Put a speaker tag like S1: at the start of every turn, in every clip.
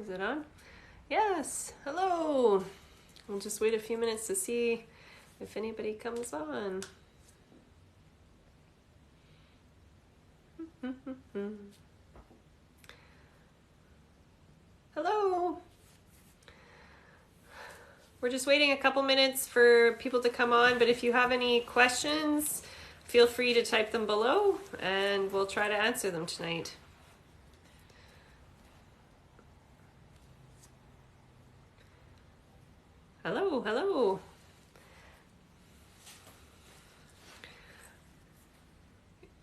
S1: Is it on? Yes. Hello. We'll just wait a few minutes to see if anybody comes on. Hello. We're just waiting a couple minutes for people to come on, but if you have any questions, feel free to type them below and we'll try to answer them tonight. Hello, hello.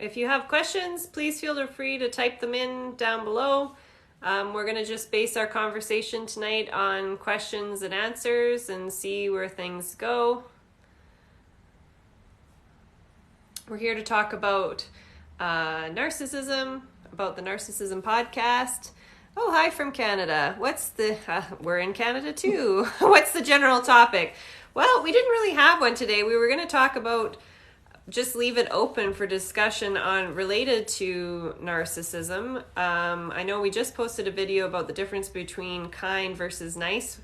S1: If you have questions, please feel free to type them in down below. We're going to just base our conversation tonight on questions and answers and see where things go. We're here to talk about narcissism, about the Narcissism Podcast. Oh, hi from Canada. We're in Canada too. What's the general topic? Well, we didn't really have one today. We were going to talk about, just leave it open for discussion on related to narcissism. I know we just posted a video about the difference between kind versus nice,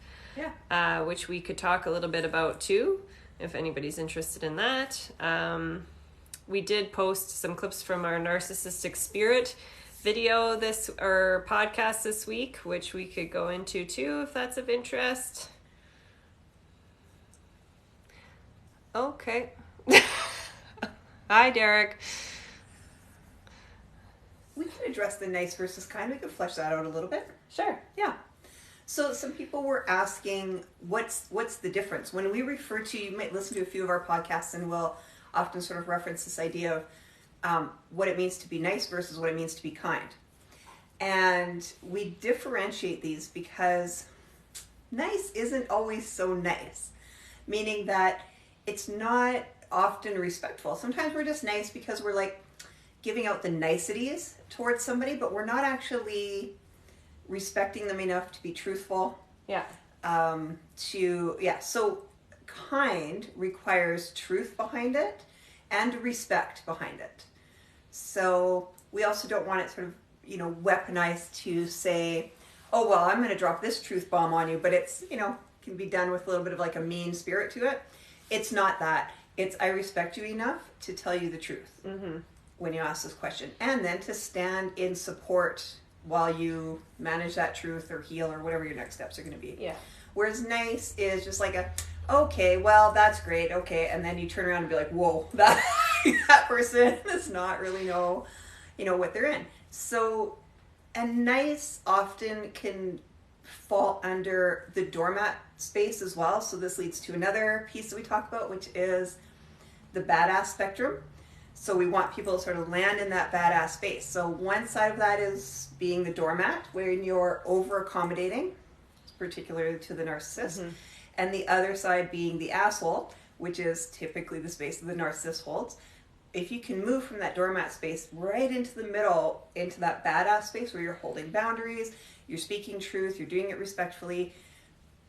S1: which we could talk a little bit about too, if anybody's interested in that. We did post some clips from our Narcissistic Spirit video or podcast this week, which we could go into too if that's of interest. Okay. Hi, Derek.
S2: We can address the nice versus kind. We could flesh that out a little bit.
S1: Sure.
S2: Yeah. So some people were asking, what's the difference? When we refer to, you might listen to a few of our podcasts and we'll often sort of reference this idea of what it means to be nice versus what it means to be kind. And we differentiate these because nice isn't always so nice, meaning that it's not often respectful. Sometimes we're just nice because we're like giving out the niceties towards somebody, but we're not actually respecting them enough to be truthful.
S1: Yeah.
S2: So kind requires truth behind it and respect behind it. So we also don't want it sort of, weaponized to say, oh, well, I'm going to drop this truth bomb on you, but it's, can be done with a little bit of like a mean spirit to it. It's not that. It's I respect you enough to tell you the truth when you ask this question, and then to stand in support while you manage that truth or heal or whatever your next steps are going to be.
S1: Yeah.
S2: Whereas nice is just like okay, well, that's great, okay, and then you turn around and be like, whoa, that person does not really know, what they're in. So, and nice often can fall under the doormat space as well. So this leads to another piece that we talk about, which is the badass spectrum. So we want people to sort of land in that badass space. So one side of that is being the doormat, where you're over accommodating, particularly to the narcissist, and the other side being the asshole, which is typically the space that the narcissist holds. If you can move from that doormat space right into the middle, into that badass space where you're holding boundaries, you're speaking truth, you're doing it respectfully,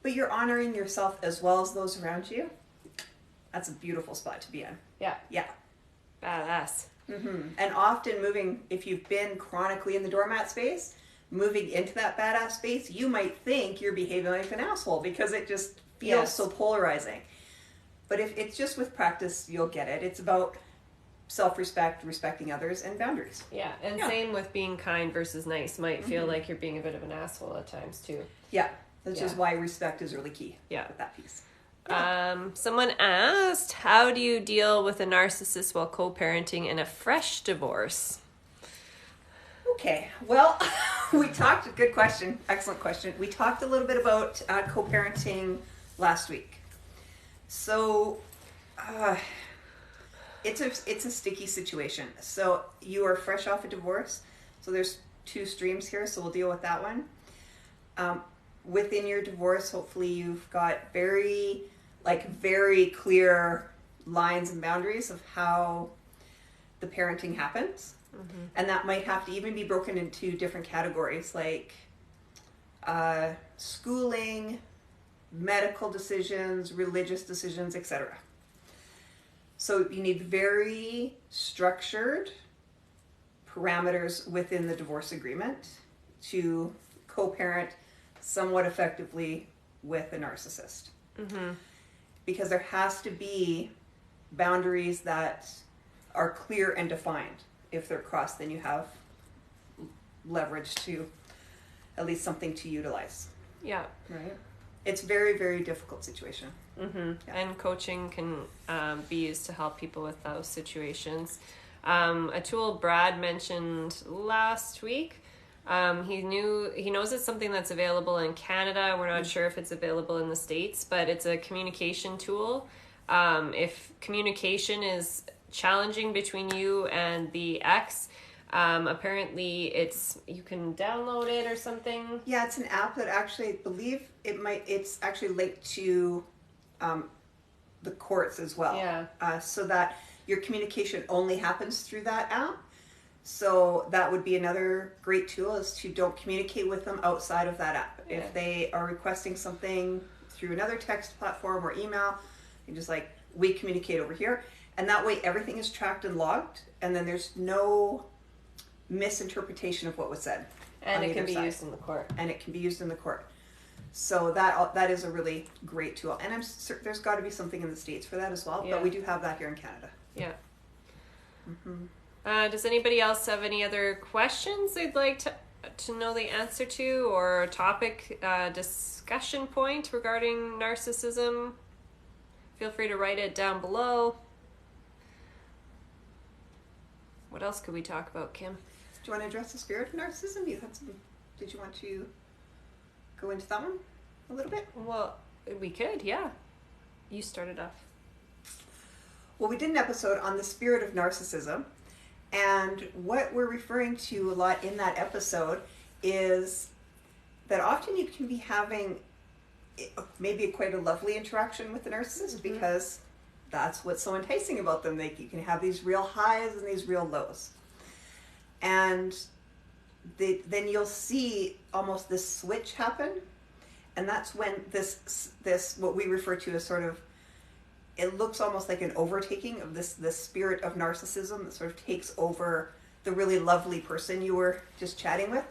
S2: but you're honoring yourself as well as those around you, that's a beautiful spot to be in.
S1: Yeah.
S2: Yeah.
S1: Badass.
S2: And often moving, if you've been chronically in the doormat space, moving into that badass space, you might think you're behaving like an asshole because it just feels so polarizing. But if it's just with practice, you'll get it. It's about self-respect, respecting others, and boundaries.
S1: Yeah, and same with being kind versus nice. Might feel like you're being a bit of an asshole at times too.
S2: Yeah, that's just why respect is really key.
S1: Yeah.
S2: With that piece.
S1: Someone asked, how do you deal with a narcissist while co-parenting in a fresh divorce?
S2: Okay, well, good question, excellent question. We talked a little bit about co-parenting last week. So, it's a sticky situation. So you are fresh off a divorce. So there's two streams here, so we'll deal with that one. Within your divorce, hopefully you've got very clear lines and boundaries of how the parenting happens. And that might have to even be broken into different categories like schooling, medical decisions, religious decisions, etc. So you need very structured parameters within the divorce agreement to co-parent somewhat effectively with a narcissist. Because there has to be boundaries that are clear and defined. If they're crossed, then you have leverage to at least something to utilize.
S1: Yeah.
S2: Right? It's very, very difficult situation.
S1: Yeah. And coaching can be used to help people with those situations. A tool Brad mentioned last week, he knows it's something that's available in Canada. We're not sure if it's available in the States, but it's a communication tool. If communication is challenging between you and the ex, apparently you can download it or something.
S2: Yeah, it's an app that actually, I believe it's actually linked to the courts as well.
S1: Yeah.
S2: So that your communication only happens through that app. So that would be another great tool, is to don't communicate with them outside of that app.
S1: Yeah.
S2: If they are requesting something through another text platform or email, you just we communicate over here. And that way everything is tracked and logged, and then there's no misinterpretation of what was said.
S1: And it can be used in the court.
S2: And it can be used in the court. So that is a really great tool. And I'm certain there's got to be something in the States for that as well, but we do have that here in Canada.
S1: Yeah. Does anybody else have any other questions they'd like to know the answer to, or topic discussion point regarding narcissism? Feel free to write it down below. What else could we talk about, Kim?
S2: Do you want to address the spirit of narcissism? Did you want to go into that one a little bit?
S1: Well, we could, yeah. You started off.
S2: Well, we did an episode on the spirit of narcissism, and what we're referring to a lot in that episode is that often you can be having maybe quite a lovely interaction with the narcissist, because that's what's so enticing about them. You can have these real highs and these real lows. And then you'll see almost this switch happen, and that's when this what we refer to as sort of, it looks almost like an overtaking of this spirit of narcissism that sort of takes over the really lovely person you were just chatting with.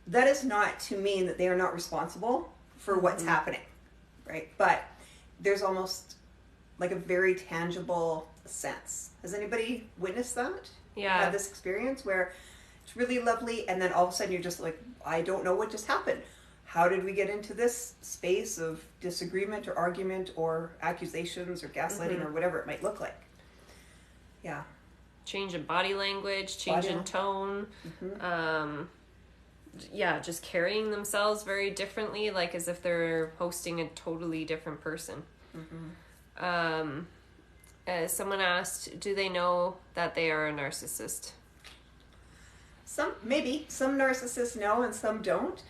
S2: That is not to mean that they are not responsible for what's happening, right? But there's almost like a very tangible sense. Has anybody witnessed that?
S1: Yeah.
S2: Had this experience where it's really lovely, and then all of a sudden you're just like, I don't know what just happened. How did we get into this space of disagreement or argument or accusations or gaslighting or whatever it might look like? Yeah.
S1: Change in body language, change in tone. Yeah, just carrying themselves very differently, like as if they're hosting a totally different person. Someone asked, do they know that they are a narcissist?
S2: Some narcissists know and some don't.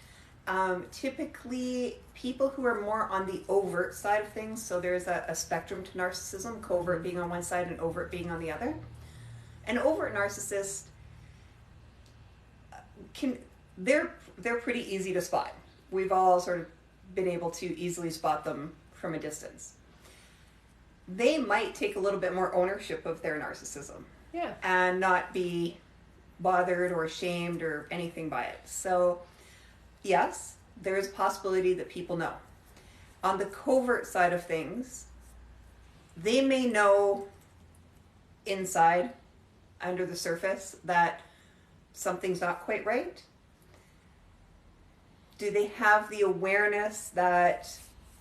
S2: Typically, people who are more on the overt side of things, so there's a spectrum to narcissism, covert being on one side and overt being on the other. An overt narcissist they're pretty easy to spot. We've all sort of been able to easily spot them from a distance. They might take a little bit more ownership of their narcissism.
S1: Yeah.
S2: And not be bothered or ashamed or anything by it. So, yes, there is a possibility that people know. On the covert side of things, they may know inside, under the surface, that something's not quite right. Do they have the awareness that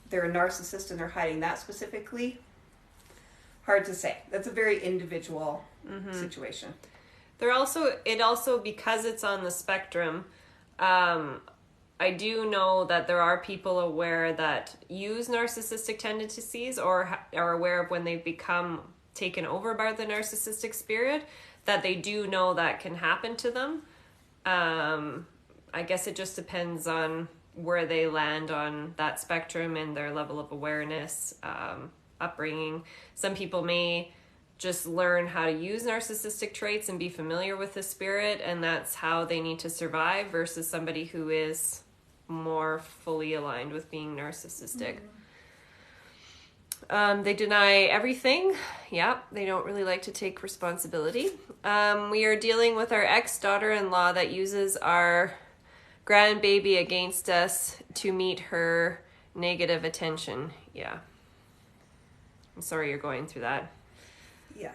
S2: they're a narcissist and they're hiding that specifically? Hard to say. That's a very individual situation.
S1: It also, because it's on the spectrum, I do know that there are people aware that use narcissistic tendencies or are aware of when they've become taken over by the narcissistic spirit, that they do know that can happen to them. I guess it just depends on where they land on that spectrum and their level of awareness, upbringing. Some people may just learn how to use narcissistic traits and be familiar with the spirit, and that's how they need to survive, versus somebody who is more fully aligned with being narcissistic. They deny everything. Yeah, they don't really like to take responsibility. We are dealing with our ex-daughter-in-law that uses our grandbaby against us to meet her negative attention. Yeah. I'm sorry you're going through that.
S2: Yeah.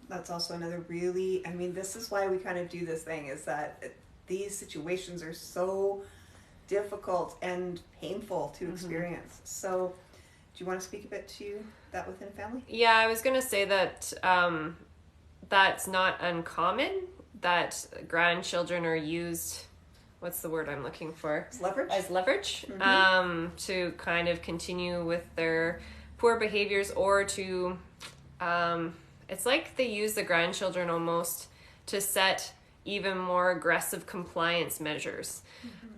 S2: That's also another really, I mean, this is why we kind of do this thing, is that these situations are so difficult and painful to experience. So do you want to speak a bit to that within a family?
S1: Yeah, I was going to say that that's not uncommon, that grandchildren are used, what's the word I'm looking for?
S2: Leverage?
S1: As leverage, to kind of continue with their poor behaviors, or to, it's like they use the grandchildren almost to set even more aggressive compliance measures.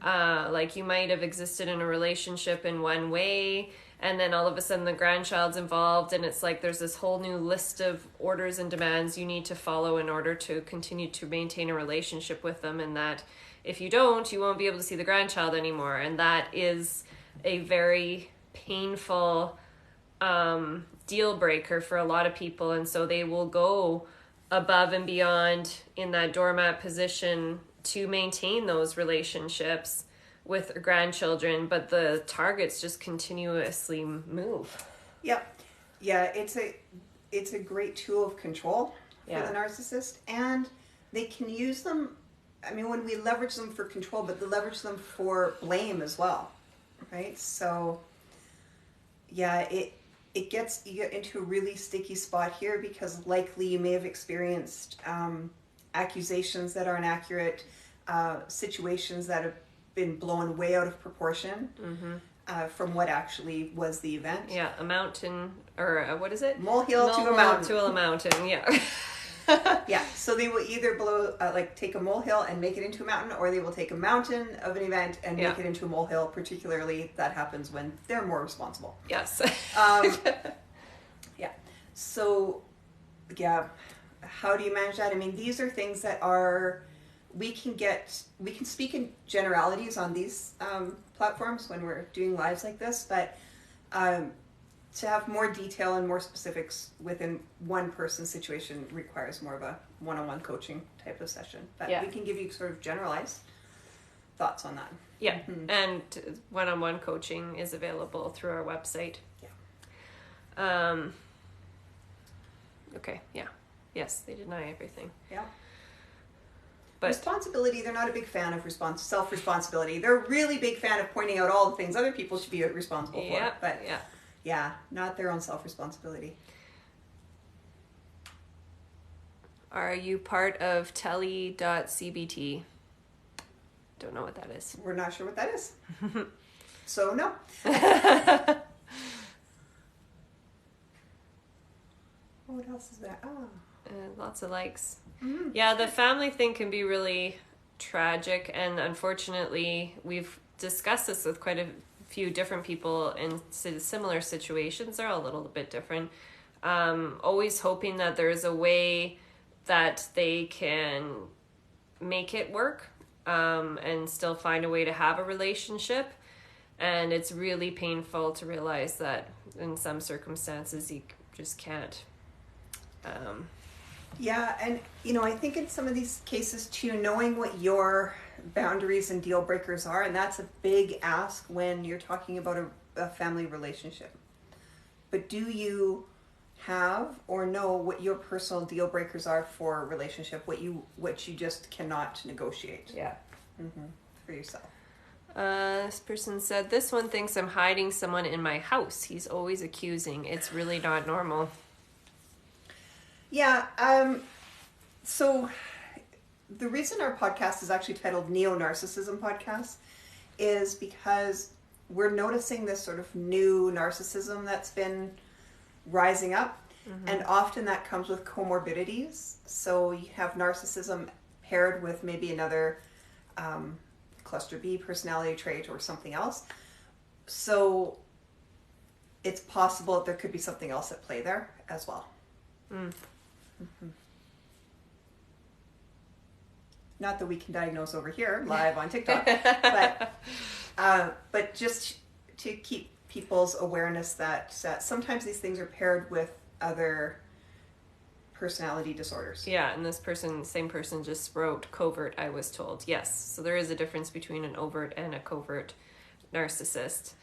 S1: Like you might have existed in a relationship in one way, and then all of a sudden the grandchild's involved, and it's like there's this whole new list of orders and demands you need to follow in order to continue to maintain a relationship with them, and that if you don't, you won't be able to see the grandchild anymore. And that is a very painful deal breaker for a lot of people, and so they will go above and beyond in that doormat position to maintain those relationships with grandchildren, but the targets just continuously move.
S2: Yep. Yeah, it's a great tool of control for the narcissist, and they can use them, I mean, when we leverage them for control, but they leverage them for blame as well, right? So yeah, you get into a really sticky spot here, because likely you may have experienced accusations that aren't accurate, situations that have been blown way out of proportion from what actually was the event.
S1: Yeah, a mountain, or what is it?
S2: Molehill to a mountain.
S1: To a mountain, yeah.
S2: Yeah, so they will either take a molehill and make it into a mountain, or they will take a mountain of an event and make it into a molehill. Particularly, that happens when they're more responsible.
S1: Yes.
S2: Yeah. So, yeah, how do you manage that? I mean, these are things that we can speak in generalities on these platforms when we're doing lives like this, but to have more detail and more specifics within one person's situation requires more of a one-on-one coaching type of session. But we can give you sort of generalized thoughts on that.
S1: Yeah, and one-on-one coaching is available through our website. Yeah. Okay, yeah. Yes, they deny everything.
S2: Yeah.
S1: But
S2: responsibility, they're not a big fan of self-responsibility. They're a really big fan of pointing out all the things other people should be responsible for. But yeah, not their own self-responsibility.
S1: Are you part of telly.cbt? Don't know what that is.
S2: We're not sure what that is. So no. What else is there?
S1: Lots of likes. Yeah, the family thing can be really tragic, and unfortunately we've discussed this with quite a few different people in similar situations. They're all a little bit different. Always hoping that there's a way that they can make it work and still find a way to have a relationship. And it's really painful to realize that in some circumstances you just can't.
S2: Yeah, and I think in some of these cases too, knowing what your boundaries and deal breakers are, and that's a big ask when you're talking about a family relationship. But do you have or know what your personal deal breakers are for a relationship, what you just cannot negotiate?
S1: Yeah.
S2: For yourself.
S1: This person said, this one thinks I'm hiding someone in my house. He's always accusing. It's really not normal.
S2: Yeah, so the reason our podcast is actually titled Neonarcissism Podcast is because we're noticing this sort of new narcissism that's been rising up, and often that comes with comorbidities. So you have narcissism paired with maybe another cluster B personality trait or something else. So it's possible that there could be something else at play there as well. Not that we can diagnose over here live on TikTok, but just to keep people's awareness that sometimes these things are paired with other personality disorders.
S1: Yeah, and this same person just wrote covert, I was told. Yes, so there is a difference between an overt and a covert narcissist.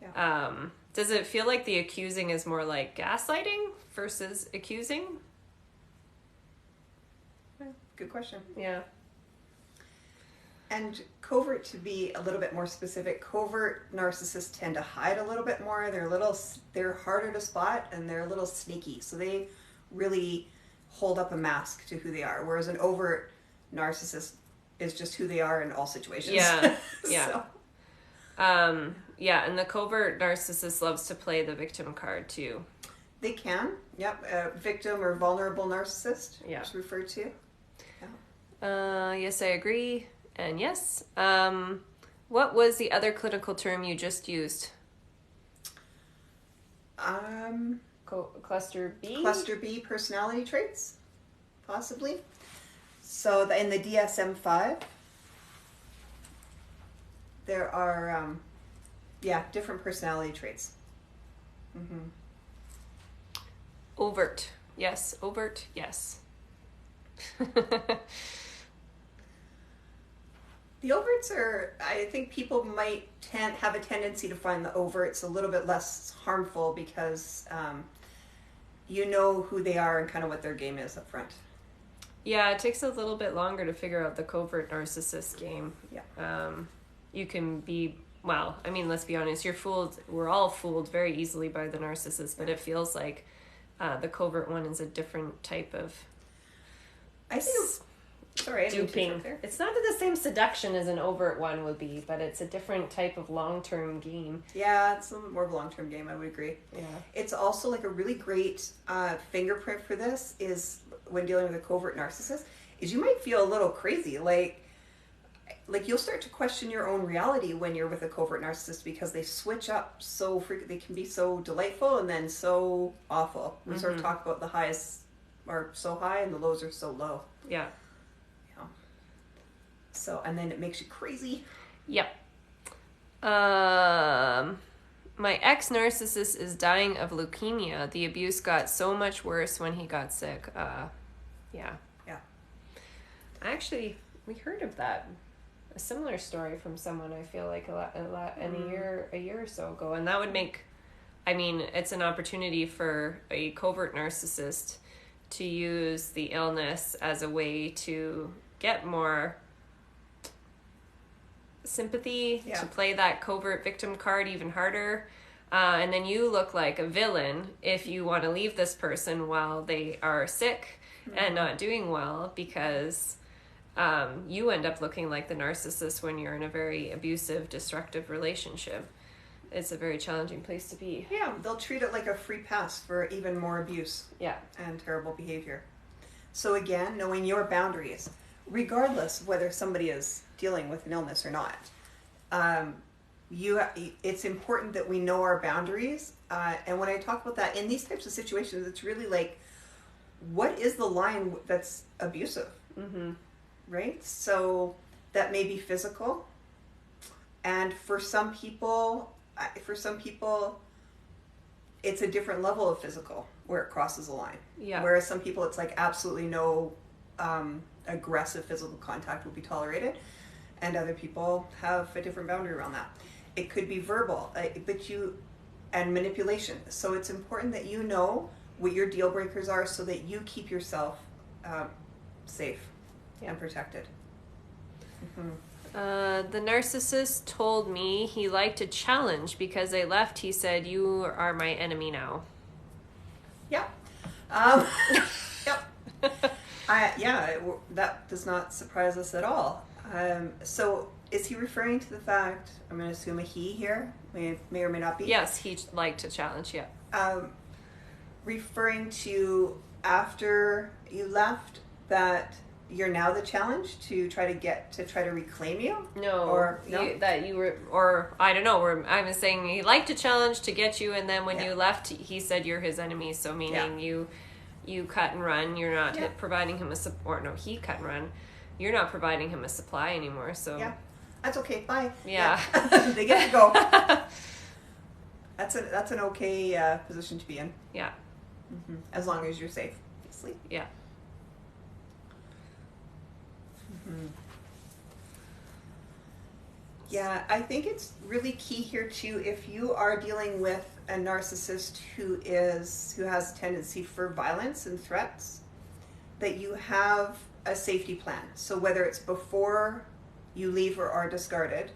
S2: Yeah.
S1: Does it feel like the accusing is more like gaslighting versus accusing?
S2: Good question.
S1: Yeah.
S2: And covert, to be a little bit more specific, covert narcissists tend to hide a little bit more. They're harder to spot, and they're a little sneaky. So they really hold up a mask to who they are. Whereas an overt narcissist is just who they are in all situations.
S1: Yeah. Yeah.
S2: So.
S1: Yeah, and the covert narcissist loves to play the victim card too.
S2: They can. Yep. Victim or vulnerable narcissist.
S1: Yeah.
S2: It's referred to.
S1: Yes, I agree. And yes. What was the other clinical term you just used? Cluster B?
S2: Cluster B personality traits, possibly. So in the DSM-5, there are, different personality traits. Mm-hmm.
S1: Overt. Yes. Overt. Yes.
S2: The overts are, I think people might have a tendency to find the overts a little bit less harmful because you know who they are and kind of what their game is up front.
S1: Yeah, it takes a little bit longer to figure out the covert narcissist game.
S2: Yeah.
S1: You can be, well, I mean, let's be honest, you're fooled. We're all fooled very easily by the narcissist, but it feels like the covert one is a different type of...
S2: I think... Sorry,
S1: duping. It's not the same seduction as an overt one would be, but it's a different type of long-term game.
S2: Yeah, it's a little more of a long-term game, I would agree.
S1: Yeah. It's
S2: also like a really great fingerprint for this is when dealing with a covert narcissist, is you might feel a little crazy. Like you'll start to question your own reality when you're with a covert narcissist because they switch up so frequently. They can be so delightful and then so awful. We sort of talk about the highs are so high and the lows are so low.
S1: Yeah.
S2: So, and then it makes you crazy.
S1: Yep. My ex-narcissist is dying of leukemia. The abuse got so much worse when he got sick. Yeah.
S2: Yeah.
S1: Actually, we heard of that. A similar story from someone, I feel like, a year or so ago. And that would make, I mean, it's an opportunity for a covert narcissist to use the illness as a way to get more sympathy, to play that covert victim card even harder, and then you look like a villain if you want to leave this person while they are sick and not doing well, because you end up looking like the narcissist when you're in a very abusive, destructive relationship. It's a very challenging place to be.
S2: Yeah, they'll treat it like a free pass for even more abuse.
S1: Yeah.
S2: And terrible behavior. So again, knowing your boundaries, regardless of whether somebody is dealing with an illness or not, it's important that we know our boundaries. And when I talk about that in these types of situations, it's really like, what is the line that's abusive?
S1: Mm-hmm.
S2: Right? So that may be physical, and for some people, it's a different level of physical where it crosses a line.
S1: Yeah.
S2: Whereas some people, it's like absolutely no aggressive physical contact will be tolerated, and other people have a different boundary around that. It could be verbal, and manipulation. So it's important that you know what your deal breakers are so that you keep yourself safe and protected. Mm-hmm.
S1: The narcissist told me he liked to challenge. Because I left, he said, "You are my enemy now."
S2: Yeah. Yep. That does not surprise us at all. So is he referring to the fact, I'm going to assume a he here, may or may not be?
S1: Yes, he liked to challenge, yeah.
S2: Referring to after you left that you're now the challenge to try to reclaim you?
S1: No,
S2: or no?
S1: I don't know. I was saying he liked to challenge to get you, and then when you left, he said you're his enemy. So meaning you cut and run. You're not providing him he cut and run. You're not providing him a supply anymore. So
S2: that's okay. Bye.
S1: Yeah.
S2: They get to go. That's an okay position to be in.
S1: Yeah.
S2: Mm-hmm. As long as you're safe. Sleep.
S1: Yeah.
S2: Mm-hmm. Yeah, I think it's really key here too, if you are dealing with a narcissist who has a tendency for violence and threats, that you have a safety plan. So whether it's before you leave or are discarded,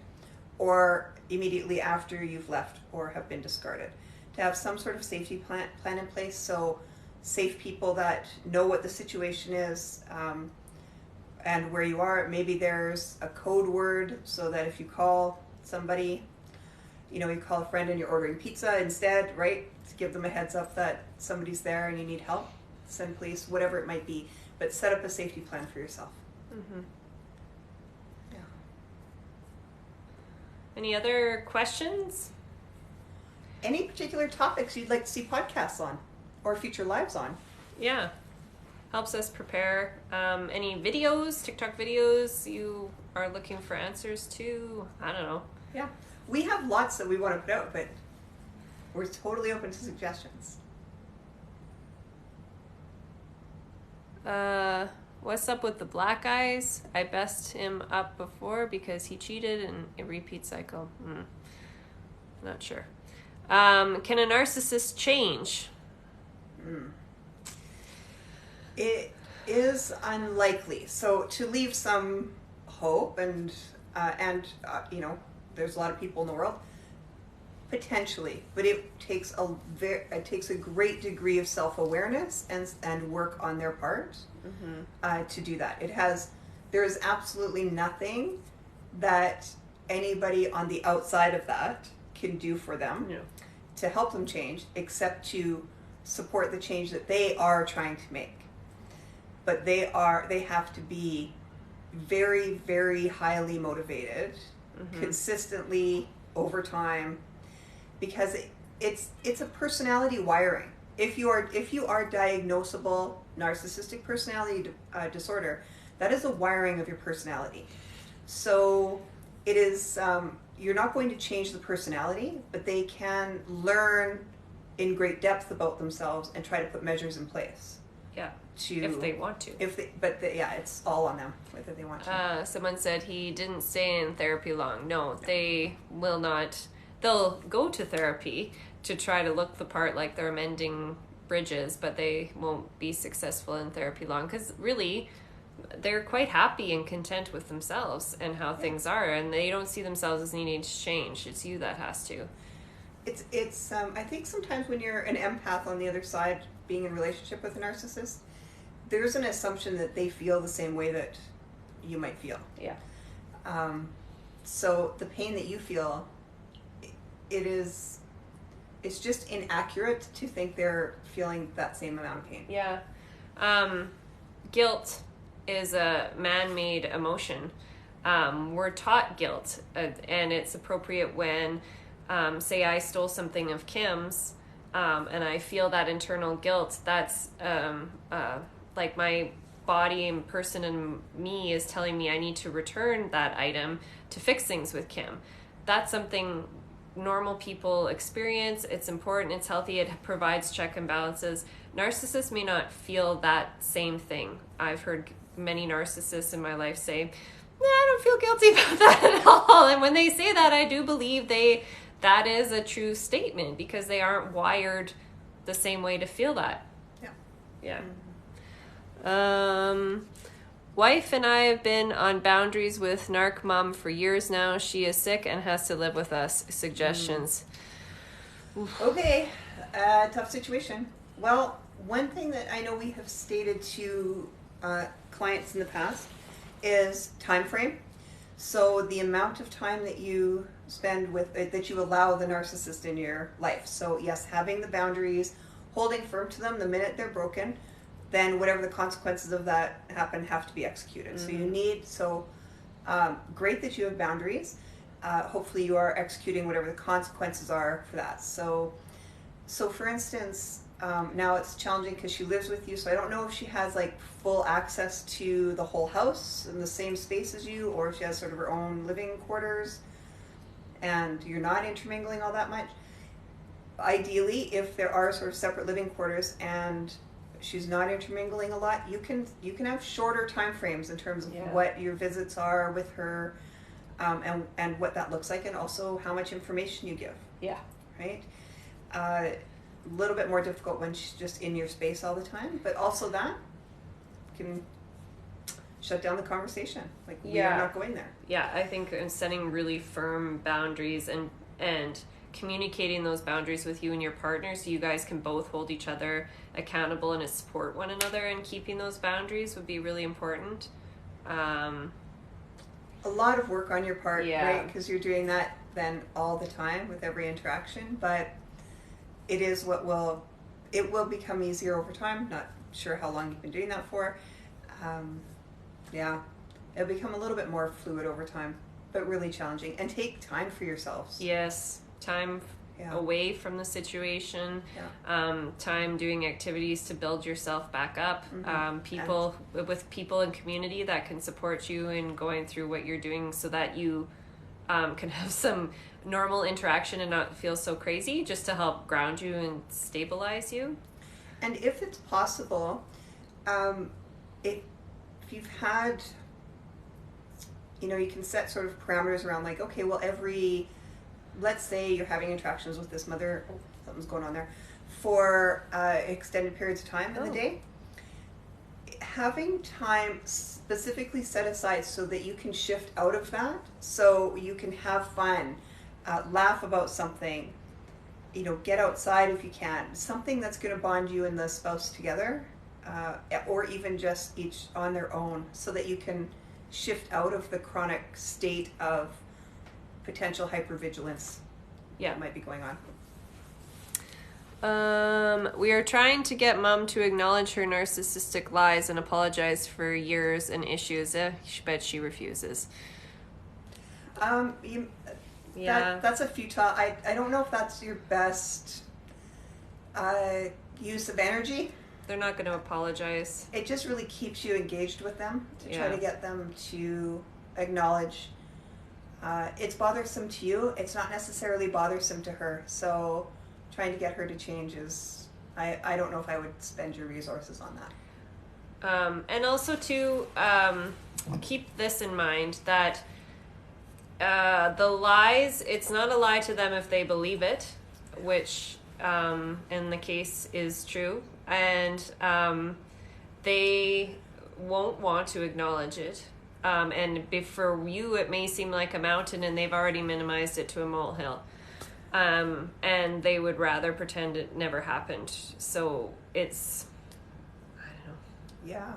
S2: or immediately after you've left or have been discarded, to have some sort of safety plan in place. So safe people that know what the situation is, and where you are. Maybe there's a code word so that if you call somebody, you call a friend and you're ordering pizza instead, right? To give them a heads up that somebody's there and you need help. Send police, whatever it might be. But set up a safety plan for yourself.
S1: Mm-hmm.
S2: Yeah.
S1: Any other questions?
S2: Any particular topics you'd like to see podcasts on or future lives on?
S1: Yeah. Helps us prepare. Any videos, TikTok videos you are looking for answers to? I don't know.
S2: Yeah. We have lots that we want to put out, but we're totally open to suggestions.
S1: What's up with the black eyes? I best him up before because he cheated and a repeat cycle. Not sure. Can a narcissist change?
S2: It is unlikely. So to leave some hope and there's a lot of people in the world, potentially, but it takes a great degree of self-awareness and work on their part to do that. There is absolutely nothing that anybody on the outside of that can do for them to help them change, except to support the change that they are trying to make. But they have to be very, very highly motivated, consistently over time, because it's a personality wiring. If you are diagnosable narcissistic personality disorder, that is a wiring of your personality. So it is you're not going to change the personality, but they can learn in great depth about themselves and try to put measures in place.
S1: Yeah. If they want to.
S2: It's all on them whether they want to.
S1: Someone said he didn't stay in therapy long. No, they will not. They'll go to therapy to try to look the part like they're mending bridges, but they won't be successful in therapy long because really they're quite happy and content with themselves and how things are, and they don't see themselves as needing to change. It's you that has to.
S2: It's I think sometimes when you're an empath on the other side, being in a relationship with a narcissist, there's an assumption that they feel the same way that you might feel.
S1: Yeah.
S2: So the pain that you feel, it's just inaccurate to think they're feeling that same amount of pain.
S1: Yeah. Guilt is a man-made emotion. We're taught guilt, and it's appropriate when, say I stole something of Kim's, and I feel that internal guilt. That's like my body and person and me is telling me I need to return that item to fix things with Kim. That's something normal people experience. It's important, it's healthy, it provides check and balances. Narcissists may not feel that same thing. I've heard many narcissists in my life say, I don't feel guilty about that at all. And when they say that, I do believe that is a true statement because they aren't wired the same way to feel that. Yeah. Wife and I have been on boundaries with Narc Mom for years now. She is sick and has to live with us. Suggestions.
S2: Okay, tough situation. Well, one thing that I know we have stated to clients in the past is time frame. So the amount of time that you spend that you allow the narcissist in your life. So yes, having the boundaries, holding firm to them the minute they're broken, then whatever the consequences of that have to be executed. So great that you have boundaries. Hopefully you are executing whatever the consequences are for that. So for instance, now it's challenging because she lives with you, so I don't know if she has like full access to the whole house in the same space as you, or if she has sort of her own living quarters and you're not intermingling all that much. Ideally, if there are sort of separate living quarters and she's not intermingling a lot, you can have shorter time frames in terms of
S1: Yeah.
S2: what your visits are with her, and what that looks like, and also how much information you give.
S1: Yeah.
S2: Right. A little bit more difficult when she's just in your space all the time, but also that can shut down the conversation. Like, we are not going there.
S1: Yeah, I think setting really firm boundaries and communicating those boundaries with you and your partner, so you guys can both hold each other accountable and support one another, and keeping those boundaries would be really important.
S2: A lot of work on your part,
S1: Yeah.
S2: right? Because you're doing that then all the time with every interaction, but it is it will become easier over time. Not sure how long you've been doing that for. Yeah, it'll become a little bit more fluid over time, but really challenging. And take time for yourselves.
S1: Yes, time
S2: Yeah.
S1: away from the situation, time doing activities to build yourself back up, people in community that can support you in going through what you're doing, so that you can have some normal interaction and not feel so crazy, just to help ground you and stabilize you.
S2: And if it's possible, if you've had, you can set sort of parameters around, like, okay, well, let's say you're having interactions with this mother, something's going on there, for extended periods of time in the day. Having time specifically set aside so that you can shift out of that, so you can have fun, laugh about something, get outside if you can, something that's going to bond you and the spouse together, or even just each on their own, so that you can shift out of the chronic state of potential hypervigilance that might be going on.
S1: We are trying to get Mom to acknowledge her narcissistic lies and apologize for years and issues, but she refuses.
S2: That's a futile. I don't know if that's your best use of energy.
S1: They're not going to apologize.
S2: It just really keeps you engaged with them to try to get them to acknowledge. It's bothersome to you. It's not necessarily bothersome to her. So trying to get her to change is, I don't know if I would spend your resources on that.
S1: And also to keep this in mind, that the lies, it's not a lie to them if they believe it, which in the case is true. And they won't want to acknowledge it. And for you, it may seem like a mountain, and they've already minimized it to a molehill. And they would rather pretend it never happened. So it's, I don't know.
S2: Yeah.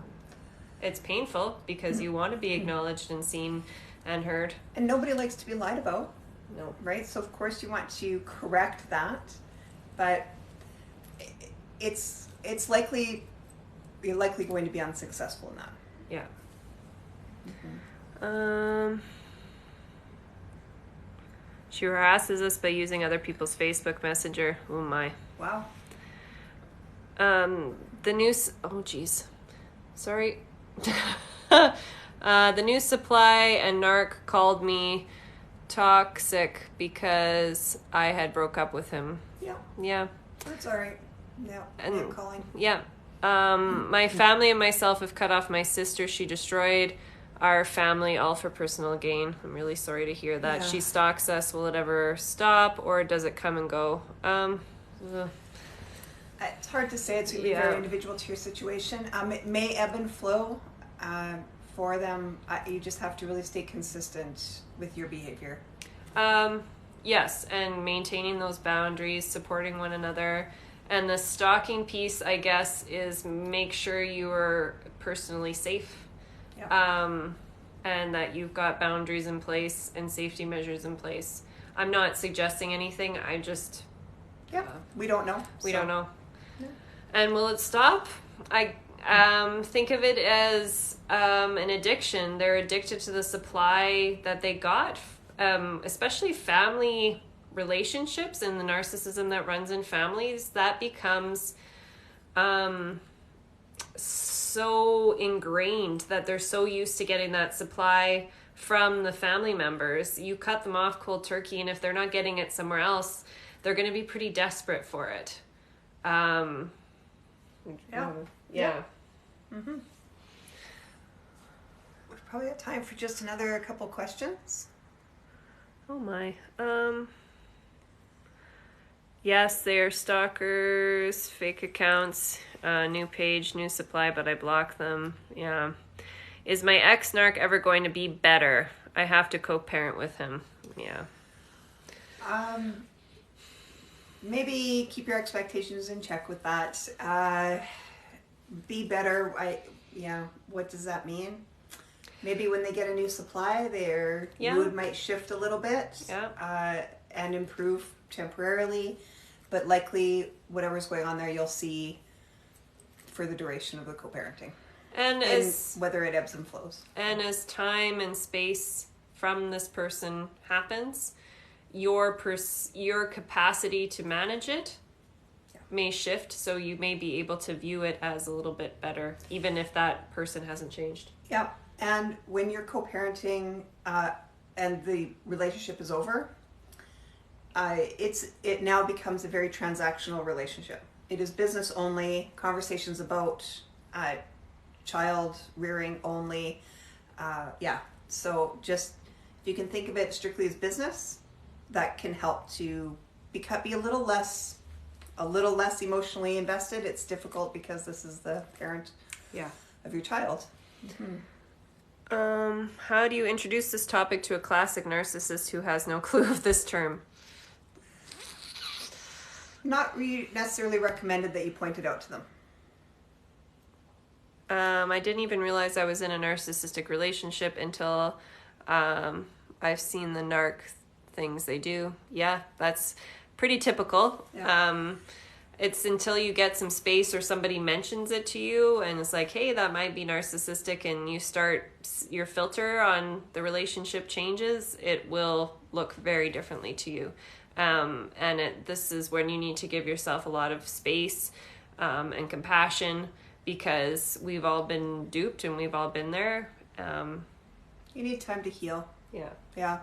S1: It's painful because you want to be acknowledged and seen and heard.
S2: And nobody likes to be lied about.
S1: No.
S2: Right? So of course you want to correct that, but it's likely, you're likely going to be unsuccessful in that.
S1: Yeah. She harasses us by using other people's Facebook Messenger. Oh my.
S2: Wow.
S1: The news. Oh geez. Sorry. The news supply and narc called me toxic because I had broke up with him.
S2: Yeah.
S1: Yeah.
S2: That's all right. Yeah.
S1: And
S2: calling.
S1: Yeah. My family and myself have cut off my sister. She destroyed our family, all for personal gain. I'm really sorry to hear that.
S2: Yeah.
S1: She stalks us. Will it ever stop, or does it come and go?
S2: It's hard to say. It's going to be very individual to your situation. It may ebb and flow for them. You just have to really stay consistent with your behavior.
S1: Yes, and maintaining those boundaries, supporting one another. And the stalking piece, I guess, is make sure you are personally safe. Yeah. And that you've got boundaries in place and safety measures in place. I'm not suggesting anything. I just...
S2: we don't know.
S1: We don't know. No. And will it stop? I think of it as an addiction. They're addicted to the supply that they got, especially family relationships and the narcissism that runs in families. That becomes so ingrained that they're so used to getting that supply from the family members. You cut them off cold turkey, and if they're not getting it somewhere else, they're going to be pretty desperate for it. Yeah.
S2: Mm-hmm. We've probably got time for just another couple questions.
S1: Oh my. Yes, they are stalkers, fake accounts, new page, new supply, but I block them. Yeah. Is my ex-narc ever going to be better? I have to co-parent with him. Yeah.
S2: Maybe keep your expectations in check with that. Be better. What does that mean? Maybe when they get a new supply, their mood might shift a little bit and improve temporarily, but likely whatever's going on there, you'll see for the duration of the co-parenting.
S1: And
S2: whether it ebbs and flows.
S1: And as time and space from this person happens, your capacity to manage it may shift, so you may be able to view it as a little bit better, even if that person hasn't changed.
S2: Yeah, and when you're co-parenting and the relationship is over, it now becomes a very transactional relationship. It is business only, conversations about child rearing only. So just if you can think of it strictly as business, that can help to be a little less emotionally invested. It's difficult because this is the parent of your child.
S1: Mm-hmm. How do you introduce this topic to a classic narcissist who has no clue of this term?
S2: Not necessarily recommended that you point it out to them.
S1: I didn't even realize I was in a narcissistic relationship until I've seen the narc things they do. Yeah, that's pretty typical. Yeah. It's until you get some space or somebody mentions it to you and it's like, hey, that might be narcissistic, and you start, your filter on the relationship changes, it will look very differently to you. This is when you need to give yourself a lot of space and compassion, because we've all been duped and we've all been there.
S2: You need time to heal.
S1: Yeah.
S2: Yeah.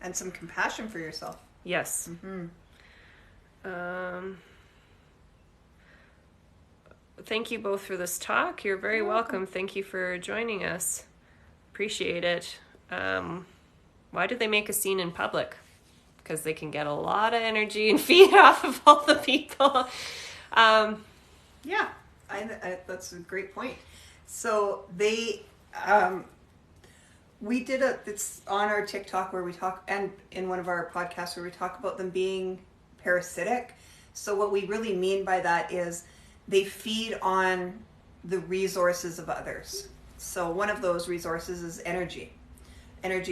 S2: And some compassion for yourself.
S1: Yes.
S2: Mm-hmm.
S1: Thank you both for this talk. You're very welcome. Thank you for joining us. Appreciate it. Why do they make a scene in public? Because they can get a lot of energy and feed off of all the people.
S2: Yeah, that's a great point. So they, we did it's on our TikTok where we talk, and in one of our podcasts where we talk about them being parasitic. So what we really mean by that is they feed on the resources of others. So one of those resources is energy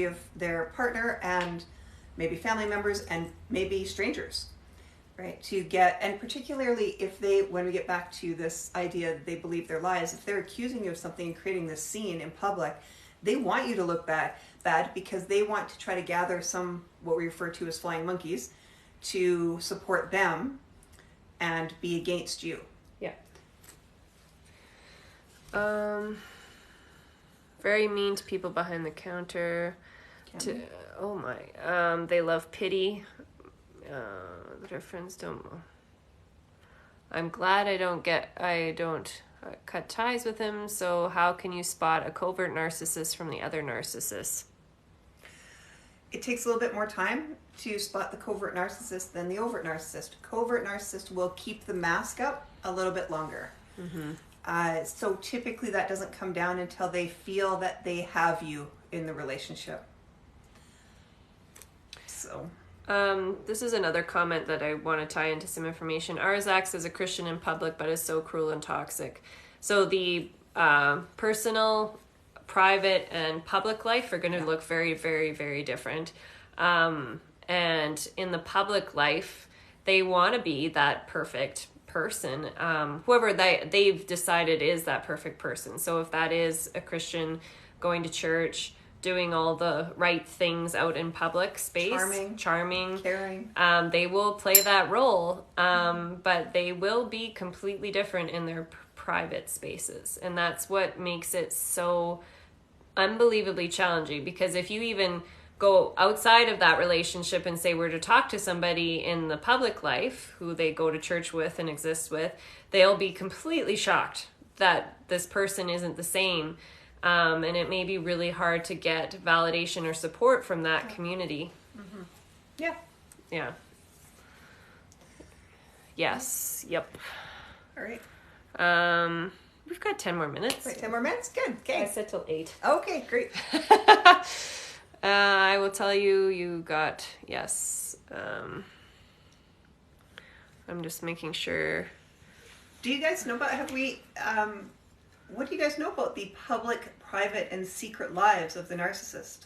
S2: of their partner and maybe family members and maybe strangers. Right, and particularly when we get back to this idea that they believe their lies, if they're accusing you of something and creating this scene in public, they want you to look bad because they want to try to gather what we refer to as flying monkeys to support them and be against you.
S1: Yeah. Very mean to people behind the counter. They love pity. Their friends don't. I'm glad I don't cut ties with him. So how can you spot a covert narcissist from the other narcissists?
S2: It takes a little bit more time to spot the covert narcissist than the overt narcissist. Covert narcissist will keep the mask up a little bit longer. Mm-hmm. So typically that doesn't come down until they feel that they have you in the relationship. So.
S1: This is another comment that I want to tie into some information. Ours acts as a Christian in public, but is so cruel and toxic. So the personal, private, and public life are going to look very, very, very different. And in the public life, they want to be that perfect person, whoever they've decided is that perfect person. So if that is a Christian going to church, doing all the right things out in public space, charming,
S2: caring,
S1: they will play that role, but they will be completely different in their private spaces, and that's what makes it so unbelievably challenging. Because if you even go outside of that relationship and say we're to talk to somebody in the public life who they go to church with and exist with, they'll be completely shocked that this person isn't the same. And it may be really hard to get validation or support from that community.
S2: Mm-hmm. Yeah.
S1: Yeah. Yes. Yep.
S2: All right.
S1: We've got 10 more minutes.
S2: Wait, 10 more minutes? Good. Okay.
S1: I said till 8.
S2: Okay, great.
S1: I will tell you, you got, yes. I'm just making sure.
S2: Do you guys know about, what do you guys know about the public, private, and secret lives of the narcissist?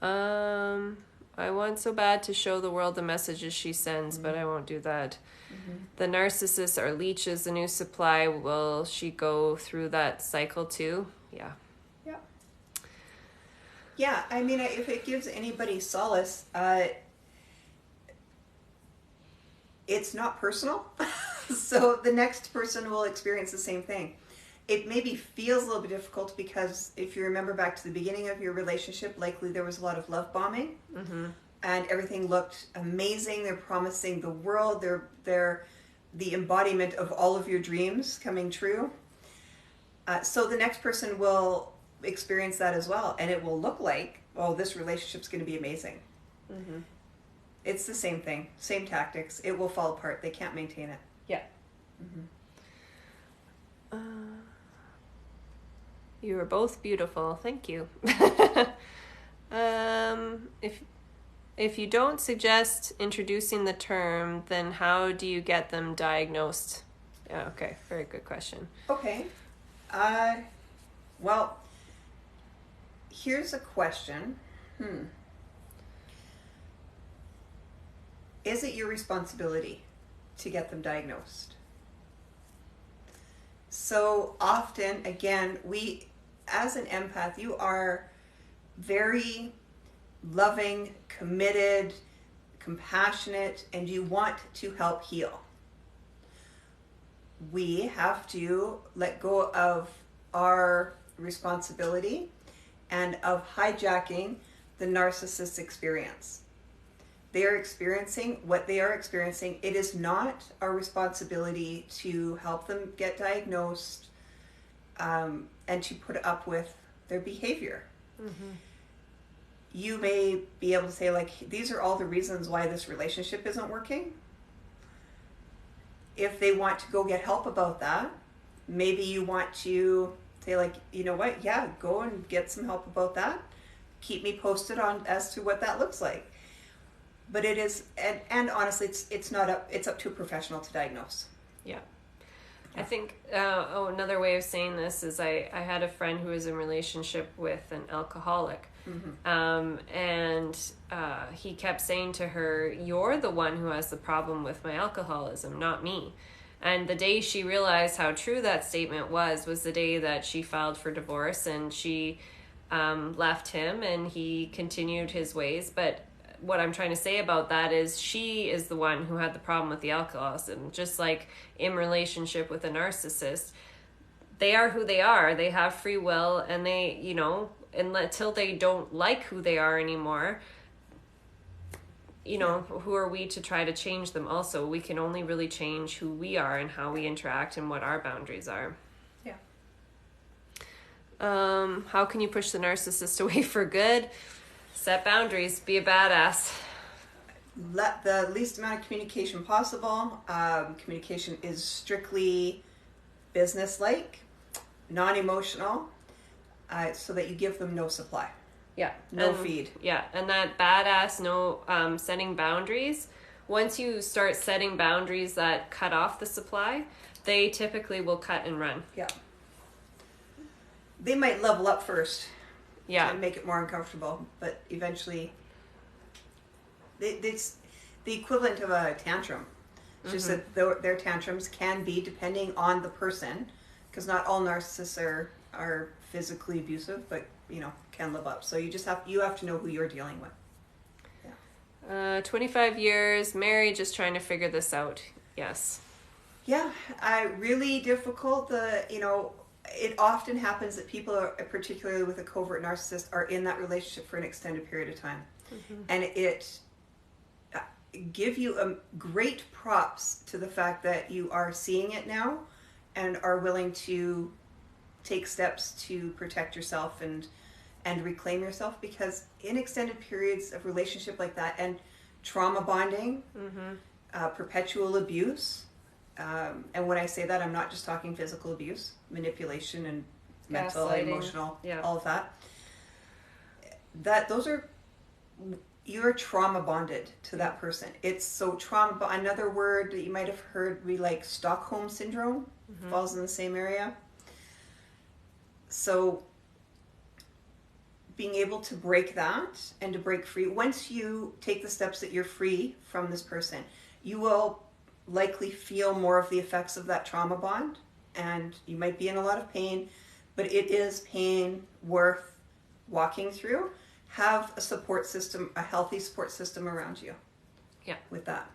S1: I want so bad to show the world the messages she sends, but I won't do that. Mm-hmm. The narcissists are leeches, the new supply. Will she go through that cycle too? Yeah.
S2: Yeah. Yeah, I mean, if it gives anybody solace, it's not personal. So the next person will experience the same thing. It maybe feels a little bit difficult because if you remember back to the beginning of your relationship, likely there was a lot of love bombing, and everything looked amazing. They're promising the world. They're the embodiment of all of your dreams coming true. So the next person will experience that as well, and it will look like, oh, this relationship's going to be amazing. Mm-hmm. It's the same thing, same tactics. It will fall apart. They can't maintain it.
S1: Yeah. You are both beautiful. Thank you. If you don't suggest introducing the term, then how do you get them diagnosed? Yeah, okay, very good question.
S2: Okay. Well, here's a question. Is it your responsibility to get them diagnosed? So often, again, as an empath, you are very loving, committed, compassionate, and you want to help heal. We have to let go of our responsibility and of hijacking the narcissist's experience. They are experiencing what they are experiencing. It is not our responsibility to help them get diagnosed and to put up with their behavior. Mm-hmm. You may be able to say, like, these are all the reasons why this relationship isn't working. If they want to go get help about that, maybe you want to say, like, you know what, yeah, go and get some help about that. Keep me posted on as to what that looks like. But it is, and honestly, it's up to a professional to diagnose.
S1: Yeah. I think, another way of saying this is I had a friend who was in relationship with an alcoholic. Mm-hmm. And he kept saying to her, you're the one who has the problem with my alcoholism, not me. And the day she realized how true that statement was the day that she filed for divorce, and she left him and he continued his ways. But what I'm trying to say about that is she is the one who had the problem with the alcoholism. Just like in relationship with a narcissist, they are who they are. They have free will, and they, and until they don't like who they are anymore, who are we to try to change them? Also, we can only really change who we are and how we interact and what our boundaries are.
S2: Yeah.
S1: How can you push the narcissist away for good? Set boundaries. Be a badass.
S2: Let the least amount of communication possible. Communication is strictly business-like, non-emotional, so that you give them no supply.
S1: Yeah.
S2: No feed.
S1: Yeah. And that badass, setting boundaries. Once you start setting boundaries that cut off the supply, they typically will cut and run.
S2: Yeah. They might level up first.
S1: Yeah.
S2: To make it more uncomfortable, but eventually it's the equivalent of a tantrum. It's just that their tantrums can be, depending on the person, because not all narcissists are physically abusive, but can live up. So you have to know who you're dealing with.
S1: Yeah. 25 years, married, just trying to figure this out. Yes.
S2: Yeah, really difficult. it often happens that people are, particularly with a covert narcissist, are in that relationship for an extended period of time. And it give you great props to the fact that you are seeing it now and are willing to take steps to protect yourself and reclaim yourself, because in extended periods of relationship like that, and trauma bonding, perpetual abuse, and when I say that, I'm not just talking physical abuse, manipulation and mental, emotional, all of that. Those are, you're trauma bonded to that person. It's so trauma. Another word that you might have heard be like Stockholm syndrome, falls in the same area. So being able to break that and to break free, once you take the steps that you're free from this person, you will likely feel more of the effects of that trauma bond, and you might be in a lot of pain, but it is pain worth walking through. Have a support system, a healthy support system around you.
S1: Yeah.
S2: With that.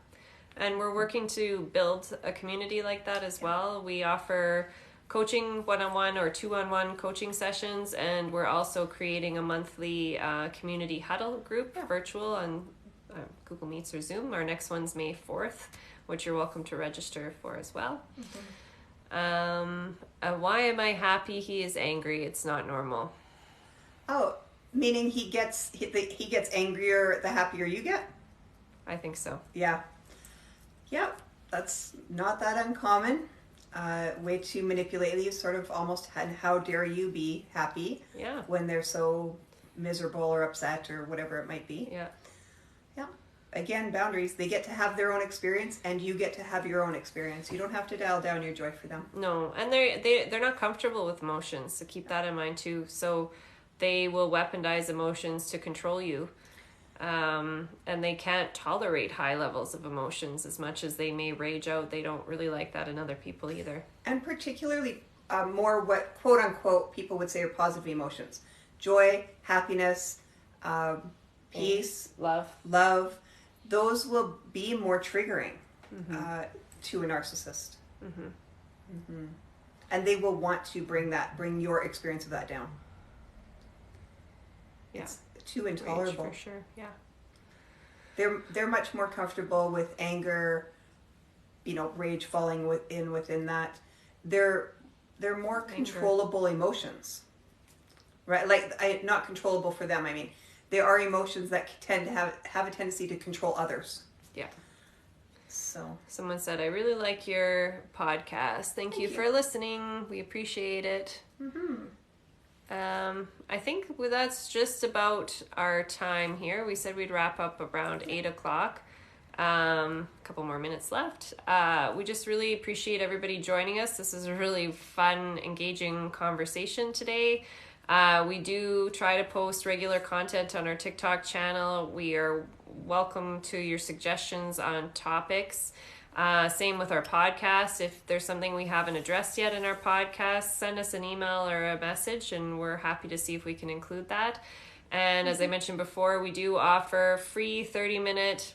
S1: And we're working to build a community like that as well. We offer coaching, one-on-one or two-on-one coaching sessions, and we're also creating a monthly community huddle group, virtual on Google Meets or Zoom. Our next one's May 4th, which you're welcome to register for as well. Why am I happy he is angry? It's not normal.
S2: Oh, meaning he gets angrier the happier you get?
S1: I think so.
S2: Yeah. Yeah, that's not that uncommon. Way to manipulate you, sort of almost, and how dare you be happy when they're so miserable or upset or whatever it might be. Yeah. Again, boundaries. They get to have their own experience, and you get to have your own experience. You don't have to dial down your joy for them.
S1: No, and they're not comfortable with emotions, so keep that in mind too. So they will weaponize emotions to control you. And they can't tolerate high levels of emotions as much as they may rage out. They don't really like that in other people either.
S2: And particularly more what quote unquote people would say are positive emotions. Joy, happiness, peace, love. Those will be more triggering to a narcissist. And they will want to bring your experience of that down.
S1: Yeah.
S2: It's too intolerable.
S1: Rage, for sure, yeah.
S2: They're much more comfortable with anger, rage falling within that. They're more controllable emotions, right? Like not controllable for them. I mean, there are emotions that tend to have a tendency to control others. Yeah. So
S1: someone said, "I really like your podcast. Thank you for listening. We appreciate it." I think that's just about our time here. We said we'd wrap up around 8 o'clock. A couple more minutes left. We just really appreciate everybody joining us. This is a really fun, engaging conversation today. We do try to post regular content on our TikTok channel. We are welcome to your suggestions on topics. Same with our podcast. If there's something we haven't addressed yet in our podcast, send us an email or a message, and we're happy to see if we can include that. And as I mentioned before, we do offer free 30-minute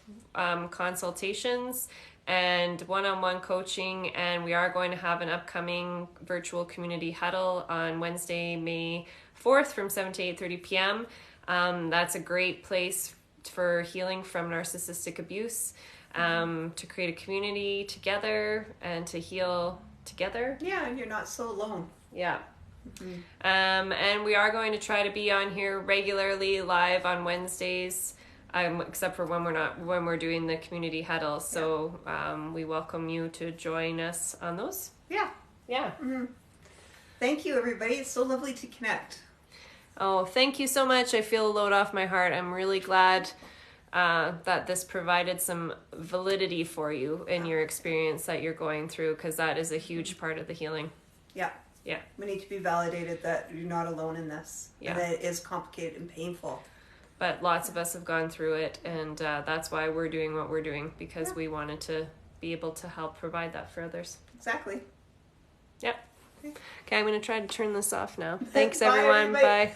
S1: consultations and one-on-one coaching, and we are going to have an upcoming virtual community huddle on Wednesday, May 4th from 7 to 8:30 p.m. That's a great place for healing from narcissistic abuse. To create a community together and to heal together.
S2: Yeah, and you're not so alone.
S1: Yeah. And we are going to try to be on here regularly live on Wednesdays, except for when we're doing the community huddle. So we welcome you to join us on those. Yeah.
S2: Thank you, everybody. It's so lovely to connect.
S1: Oh, thank you so much. I feel a load off my heart. I'm really glad that this provided some validity for you in your experience that you're going through, because that is a huge part of the healing. Yeah.
S2: We need to be validated that you're not alone in this. Yeah. And that it is complicated and painful.
S1: But lots of us have gone through it, and that's why we're doing what we're doing, because we wanted to be able to help provide that for others.
S2: Exactly.
S1: Yep. Okay, I'm going to try to turn this off now. Thanks, everyone. Bye.